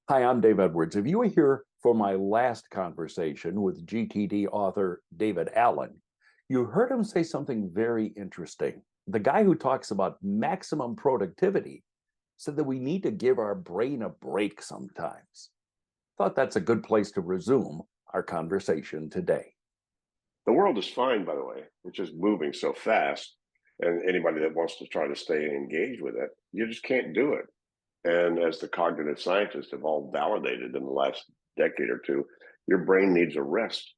Hi, I'm Dave Edwards. If you were here for my last conversation with GTD author David Allen, you heard him say something very interesting. The guy who talks about maximum productivity said that we need to give our brain a break sometimes. Thought that's a good place to resume our conversation today. The world is fine, by the way. It's just moving so fast. And anybody that wants to try to stay engaged with it, you just can't do it. And as the cognitive scientists have all validated in the last decade or two, your brain needs a rest.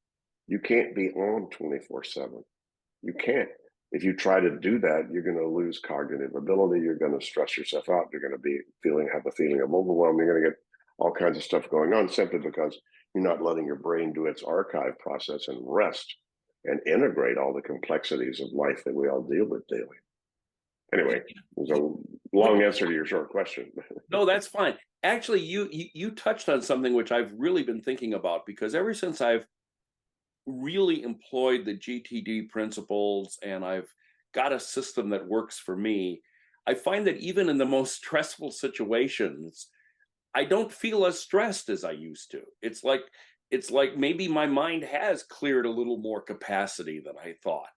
You can't be on 24/7. You can't. If you try to do that, you're going to lose cognitive ability. You're going to stress yourself out. You're going to have a feeling of overwhelm. You're going to get all kinds of stuff going on simply because you're not letting your brain do its archive process and rest and integrate all the complexities of life that we all deal with daily. Anyway, there's a long answer to your short question. No, that's fine. Actually, you touched on something which I've really been thinking about because ever since I've really employed the GTD principles and I've got a system that works for me, I find that even in the most stressful situations, I don't feel as stressed as I used to. It's like maybe my mind has cleared a little more capacity than I thought.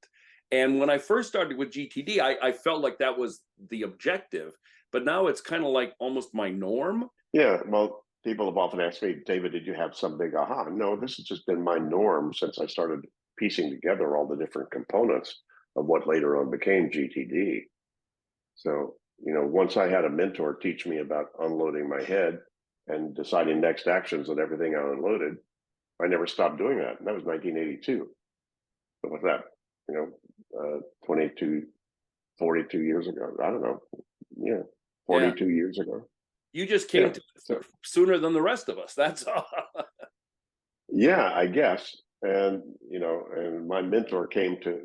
And when I first started with GTD, I felt like that was the objective, but now it's kind of like almost my norm. Yeah, well, people have often asked me, David, did you have some big aha? No, this has just been my norm since I started piecing together all the different components of what later on became GTD. So, once I had a mentor teach me about unloading my head and deciding next actions on everything I unloaded, I never stopped doing that. And that was 1982. So what's that? 22, 42 years ago. I don't know. Yeah, Yeah. 42 years ago. You just Yeah. came to it So sooner than the rest of us. That's all. yeah, I guess. And my mentor came to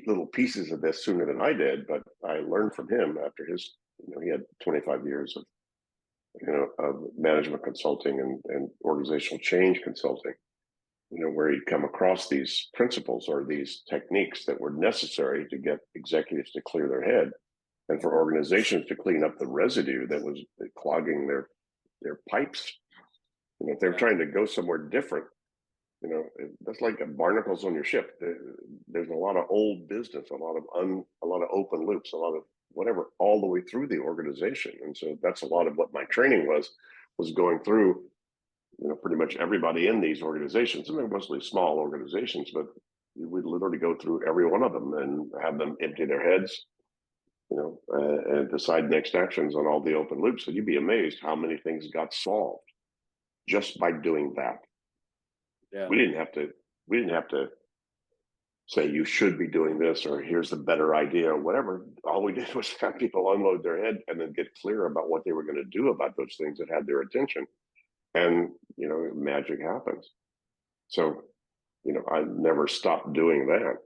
little pieces of this sooner than I did, but I learned from him after he had 25 years of management consulting and organizational change consulting, where he'd come across these principles or these techniques that were necessary to get executives to clear their head and for organizations to clean up the residue that was clogging their pipes. If they're Yeah. trying to go somewhere different, that's like barnacles on your ship. There's a lot of old business, a lot of open loops, a lot of whatever, all the way through the organization. And so that's a lot of what my training was going through. Pretty much everybody in these organizations, and they're mostly small organizations, but we'd literally go through every one of them and have them empty their heads, and decide next actions on all the open loops. And you'd be amazed how many things got solved just by doing that. Yeah. We didn't have to. We didn't have to say you should be doing this or here's the better idea or whatever. All we did was have people unload their head and then get clear about what they were going to do about those things that had their attention, and magic happens. So I've never stopped doing that.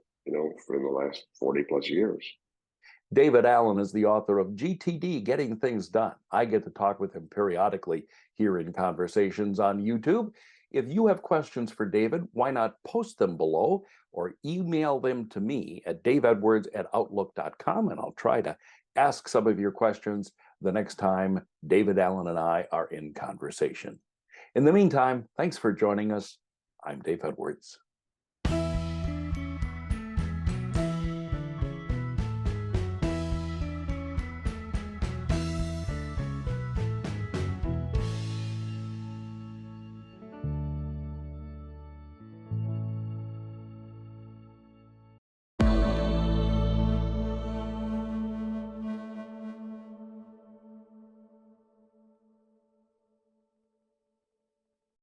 For the last 40 plus years. David Allen is the author of GTD, Getting Things Done. I get to talk with him periodically here in Conversations on YouTube. If you have questions for David, why not post them below or email them to me at daveedwards@outlook.com, and I'll try to ask some of your questions the next time David Allen and I are in conversation. In the meantime, thanks for joining us. I'm Dave Edwards.